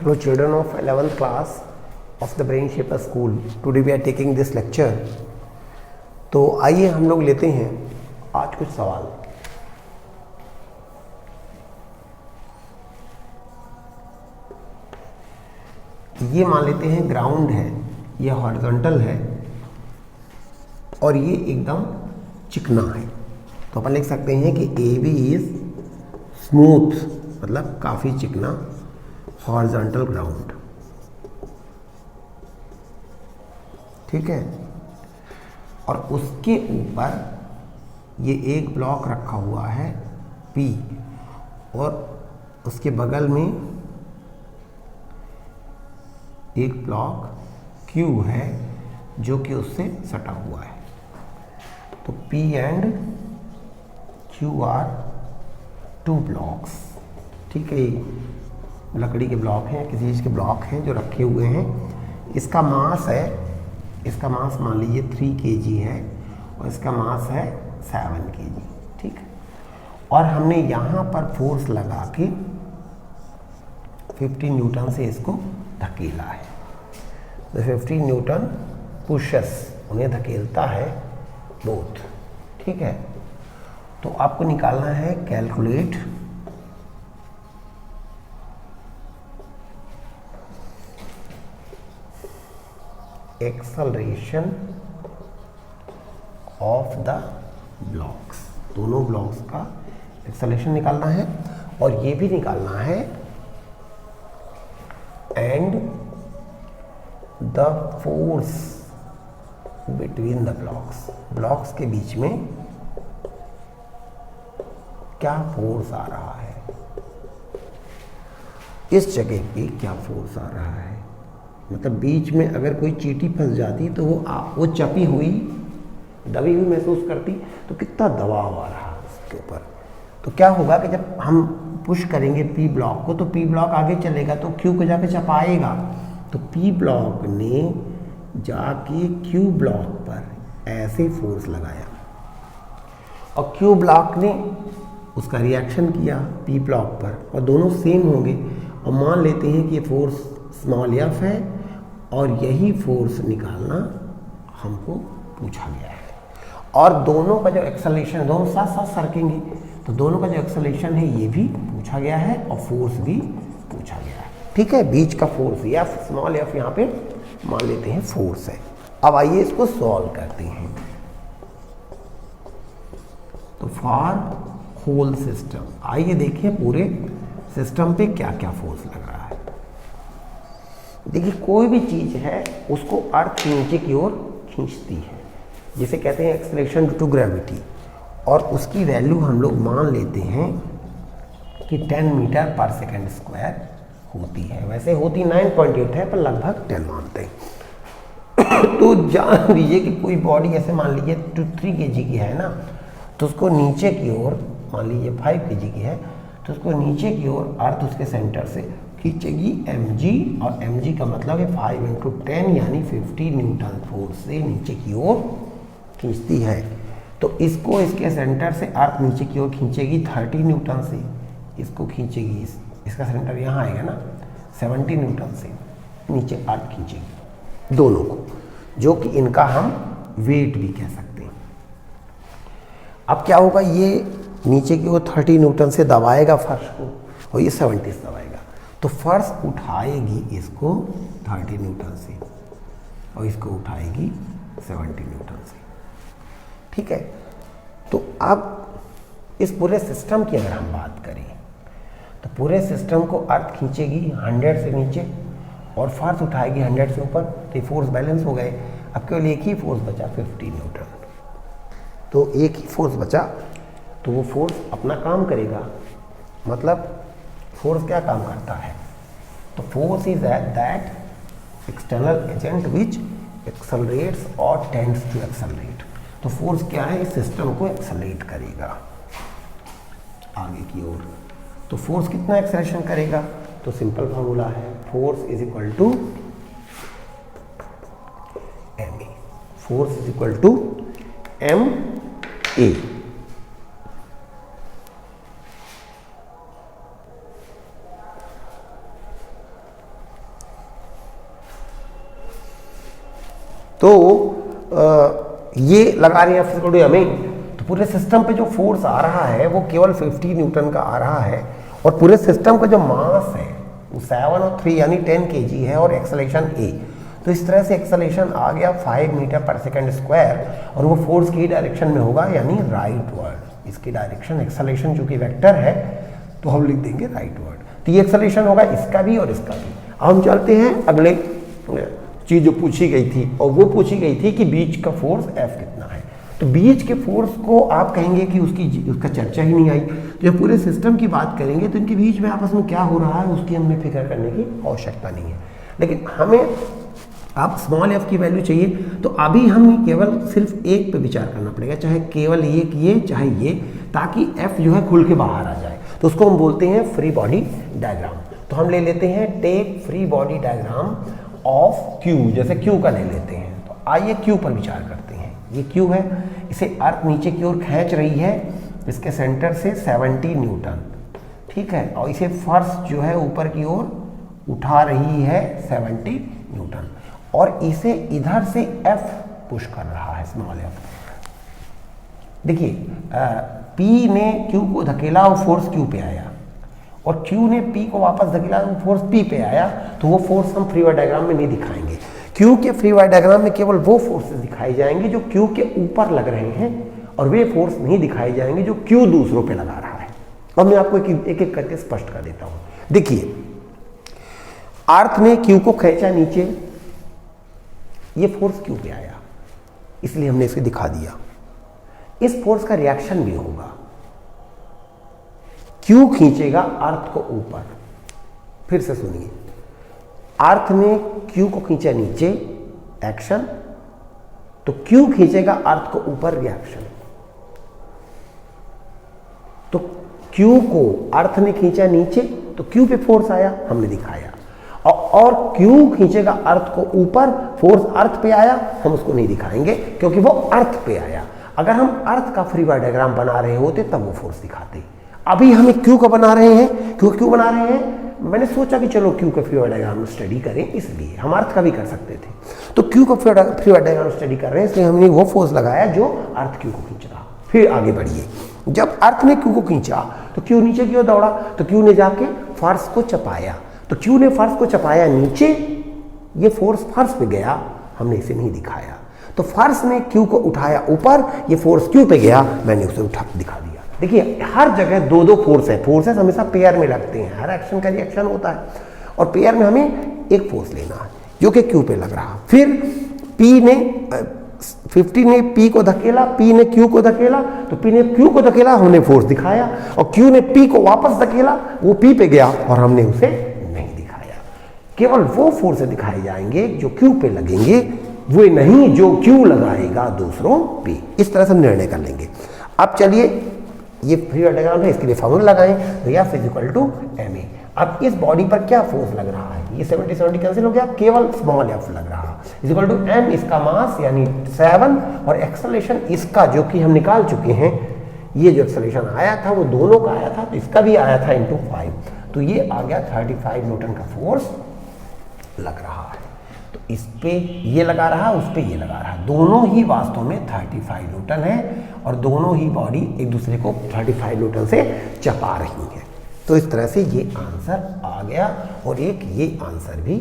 Hello children of 11th class of the Brain Shaper School. Today we are taking this lecture. तो आइए हम लोग लेते हैं आज कुछ सवाल। ये मान लेते हैं ग्राउंड है, ये हॉरिजॉन्टल है और ये एकदम चिकना है। तो अपन लिख सकते हैं कि ए बी इज स्मूथ, मतलब काफ़ी चिकना हॉरिजॉन्टल ग्राउंड। ठीक है, और उसके ऊपर ये एक ब्लॉक रखा हुआ है P और उसके बगल में एक ब्लॉक Q है जो कि उससे सटा हुआ है। तो P and Q are two blocks. ठीक है, लकड़ी के ब्लॉक हैं, किसी चीज़ के ब्लॉक हैं जो रखे हुए हैं। इसका मास है, इसका मास मान लीजिए 3 kg है और इसका मास है 7 kg। ठीक है, और हमने यहाँ पर फोर्स लगा के 50 न्यूटन से इसको धकेला है। तो 50 न्यूटन पुशस, उन्हें धकेलता है बोथ। ठीक है, तो आपको निकालना है calculate acceleration of the blocks. दोनों ब्लॉक्स का एक्सेलरेशन निकालना है और ये भी निकालना है and the force between the blocks. Blocks के बीच में क्या फोर्स आ रहा है, इस जगह पे क्या फोर्स आ रहा है। मतलब बीच में अगर कोई चींटी फंस जाती तो वो चपी हुई, दबी हुई महसूस करती, तो कितना दबाव आ रहा है उसके ऊपर। तो क्या होगा कि जब हम पुश करेंगे पी ब्लॉक को तो पी ब्लॉक आगे चलेगा तो क्यू को जाके चपाएगा। तो पी ब्लॉक ने जाके क्यू ब्लॉक पर ऐसे फोर्स लगाया और क्यू ब्लॉक ने उसका रिएक्शन किया पी ब्लॉक पर, और दोनों सेम होंगे। और मान लेते हैं कि ये फोर्स स्मॉल एफ है और यही फोर्स निकालना हमको पूछा गया है। और दोनों का जो एक्सेलरेशन, दोनों साथ साथ सरकेंगे, तो दोनों का जो एक्सेलरेशन है ये भी पूछा गया है और फोर्स भी पूछा गया है। ठीक है, बीच का फोर्स या स्मॉल एफ यहाँ पे मान लेते हैं फोर्स है। अब आइए इसको सॉल्व करते हैं। तो फॉर होल सिस्टम, आइए देखिए पूरे सिस्टम पे क्या क्या फोर्स लग रहा है। देखिए, कोई भी चीज़ है उसको अर्थ नीचे की ओर खींचती है, जिसे कहते हैं एक्सेलरेशन ड्यू टू ग्रेविटी, और उसकी वैल्यू हम लोग मान लेते हैं कि 10 मीटर पर सेकेंड स्क्वायर होती है। वैसे होती 9.8 है, पर लगभग 10 मानते हैं। तो जान लीजिए कि कोई बॉडी ऐसे मान लीजिए 3 kg की है ना, तो उसको नीचे की ओर मान लीजिए 5 kg की है, तो उसको नीचे की ओर अर्थ उसके सेंटर से खींचेगी mg, और mg का मतलब है 5 × 10 यानी 50 न्यूटन फोर्स से नीचे की ओर खींचती है। तो इसको इसके सेंटर से अर्थ नीचे की ओर खींचेगी 30 न्यूटन से, इसको खींचेगी, इसका सेंटर यहाँ आएगा ना, 70 न्यूटन से नीचे अर्थ खींचेगी दोनों को, जो कि इनका हम वेट भी कह सकते हैं। अब क्या होगा, ये नीचे की ओर 30 न्यूटन से दबाएगा फर्श को और ये 70 से दबाएगा, तो फर्श उठाएगी इसको 30 न्यूटन से और इसको उठाएगी 70 न्यूटन से। ठीक है, तो अब इस पूरे सिस्टम की अगर हम बात करें तो पूरे सिस्टम को अर्थ खींचेगी 100 से नीचे और फर्श उठाएगी 100 से ऊपर, तो ये फोर्स बैलेंस हो गए। अब केवल एक ही फोर्स बचा 50 न्यूटन, तो एक ही फोर्स बचा, तो वो फोर्स अपना काम करेगा। मतलब फोर्स क्या काम करता है, तो force is that external agent which accelerates और टेंड्स टू एक्सेलरेट। तो फोर्स क्या है, इस सिस्टम को एक्सेलरेट करेगा आगे की ओर। तो फोर्स कितना एक्सेलरेशन करेगा, तो सिंपल फॉर्मूला है, force is equal to M A. Force is equal to M A. तो ये लगा रहे हैं F इक्वल टू ma, तो पूरे सिस्टम पे जो फोर्स आ रहा है वो केवल 50 न्यूटन का आ रहा है, और पूरे सिस्टम का जो मास है वो 7 और 3 यानी 10 kg है, और एक्सेलरेशन a। तो इस तरह से एक्सेलरेशन आ गया 5 मीटर पर सेकंड स्क्वायर, और वो फोर्स की डायरेक्शन में होगा यानी राइट वर्ड। इसकी डायरेक्शन एक्सेलरेशन चूंकि वेक्टर है तो हम लिख देंगे राइट वर्ड। तो ये एक्सेलरेशन होगा इसका भी और इसका भी। अब हम चलते हैं अगले चीज जो पूछी गई थी, और वो पूछी गई थी कि बीच का फोर्स F कितना है। तो बीच के फोर्स को आप कहेंगे कि उसका चर्चा ही नहीं आई। तो जब पूरे सिस्टम की बात करेंगे तो इनके बीच में आपस में क्या हो रहा है उसकी हमें फिक्र करने की आवश्यकता नहीं है, लेकिन हमें आप स्मॉल f की वैल्यू चाहिए, तो अभी हमें केवल सिर्फ एक पे विचार करना पड़ेगा, चाहे केवल ये चाहे ये, ताकि f जो है खुल के बाहर आ जाए। तो उसको हम बोलते हैं फ्री बॉडी डायग्राम। तो हम ले लेते हैं take free body diagram of Q, जैसे Q का ले लेते हैं। तो आइए Q पर विचार करते हैं। ये Q है, इसे अर्थ नीचे की ओर खींच रही है, इसके सेंटर से 70 न्यूटन, ठीक है, और इसे फर्श जो है ऊपर की ओर उठा रही है 70 न्यूटन, और इसे इधर से F पुश कर रहा है, स्मॉल f। देखिए P ने Q को धकेला और फोर्स Q पे आया, और Q ने P को वापस धकेला और फोर्स P पे आया। तो वो फोर्स हम फ्री बॉडी डायग्राम में नहीं दिखाएंगे। Q के फ्री बॉडी डायग्राम में केवल वो फोर्सेस दिखाई जाएंगे जो Q के ऊपर लग रहे हैं, और वे फोर्स नहीं दिखाई जाएंगे जो Q दूसरों पे लगा रहा है। अब मैं आपको एक एक करके स्पष्ट कर देता हूं। देखिए अर्थ ने Q को खींचा नीचे, ये फोर्स Q पे आया, इसलिए हमने इसे दिखा दिया। इस फोर्स का रिएक्शन भी होगा, Q खींचेगा अर्थ को ऊपर। फिर से सुनिए, अर्थ ने Q को खींचा नीचे एक्शन, तो Q खींचेगा अर्थ को ऊपर रिएक्शन। तो Q को अर्थ ने खींचा नीचे तो Q पे फोर्स आया, हमने दिखाया, और Q खींचेगा अर्थ को ऊपर, फोर्स अर्थ पे आया, हम उसको नहीं दिखाएंगे क्योंकि वो अर्थ पे आया। अगर हम अर्थ का फ्री बॉडी डायग्राम बना रहे होते तब वो फोर्स दिखाते। अभी हम Q का बना रहे हैं। क्यों बना रहे हैं? मैंने सोचा कि चलो Q का फ्री बॉडी डायग्राम स्टडी करें, इसलिए हम अर्थ का भी कर सकते थे। तो Q का फ्री बॉडी डायग्राम स्टडी कर रहे हैं, इसलिए हमने वो फोर्स लगाया जो अर्थ Q को खींच रहा। फिर आगे बढ़िए, जब अर्थ ने Q को खींचा तो Q नीचे की ओर दौड़ा, तो Q ने जाके फर्श को चपाया, तो Q ने फर्श को चपाया नीचे, ये फोर्स फर्श पे गया, हमने इसे नहीं दिखाया। तो फर्श ने Q को उठाया ऊपर, ये फोर्स Q पे गया, मैंने उसे उठा दिखा दिया। देखिए हर जगह दो दो फोर्स है, फोर्सेस हमेशा पेयर में लगते हैं, हर एक्शन का रिएक्शन होता है, और पेयर में हमें एक फोर्स लेना है जो कि Q पे लग रहा। फिर P ने 50 ने P को धकेला, P ने Q को धकेला, तो P ने Q को धकेला, हमने फोर्स दिखाया, और Q ने P को वापस धकेला, वो P पे गया और हमने उसे नहीं दिखाया। केवल वो फोर्स दिखाए जाएंगे जो Q पे लगेंगे, वो नहीं जो Q लगाएगा दूसरों पे। इस तरह से हम निर्णय कर लेंगे। अब चलिए, ये फ्री बॉडी डायग्राम है, इसके लिए फॉर्मूला लगाएं, तो F इक्वल टू ma। अब इस बॉडी पर क्या फोर्स लग रहा है? ये 70 कैंसिल हो गया, केवल स्मॉल f लग रहा है, इक्वल टू m, इसका मास यानी 7, और एक्सेलरेशन इसका जो कि हम निकाल चुके हैं, ये जो एक्सेलरेशन आया था वो दोनों का आया था, तो इसका भी आया था इंटू 5, तो ये आ गया 35 न्यूटन का फोर्स लग रहा है। तो इस पे ये लगा रहा, उस पे ये लगा रहा, दोनों ही वास्तव में 35 न्यूटन है, और दोनों ही बॉडी एक दूसरे को 35 न्यूटन से चपा रही है। तो इस तरह से ये आंसर आ गया, और एक ये आंसर भी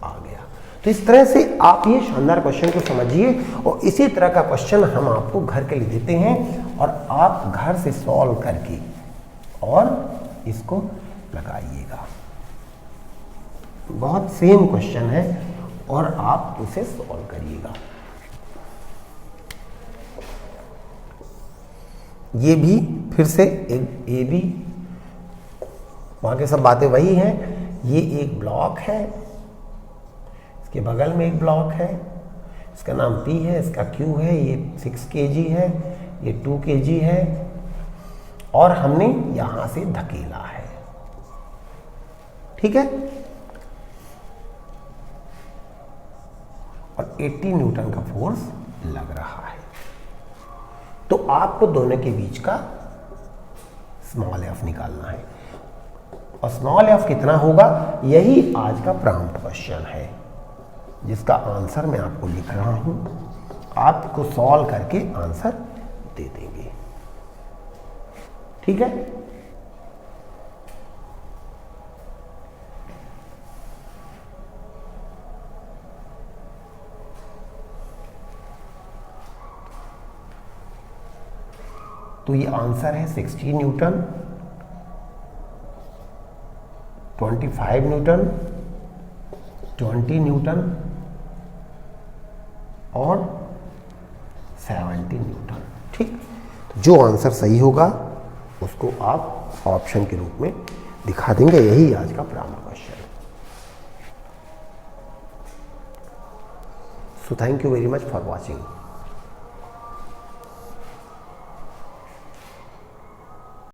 आ गया। तो इस तरह से आप ये शानदार क्वेश्चन को समझिए, और इसी तरह का क्वेश्चन हम आपको घर के लिए देते हैं, और आप घर से सॉल्व करके और इसको लगाइएगा। बहुत सेम क्वेश्चन है, और आप उसे सॉल्व करिएगा। ये भी फिर से ये भी वहाँ के सब बातें वही हैं। ये एक ब्लॉक है, इसके बगल में एक ब्लॉक है, इसका नाम P है, इसका Q है, ये 6 kg है, ये 2 kg है, और हमने यहाँ से धकेला है, ठीक है, और 80 न्यूटन का फोर्स लग रहा है। तो आपको दोनों के बीच का स्मॉल f निकालना है, और स्मॉल f कितना होगा, यही आज का प्रॉम्प्ट क्वेश्चन है। जिसका आंसर मैं आपको लिख रहा हूं, आपको सॉल्व करके आंसर दे देंगे। ठीक है, तो ये आंसर है 60 न्यूटन, 25 न्यूटन, 20 न्यूटन और 70 न्यूटन। ठीक, तो जो आंसर सही होगा उसको आप ऑप्शन के रूप में दिखा देंगे। यही आज का primary question. So thank you very much for watching.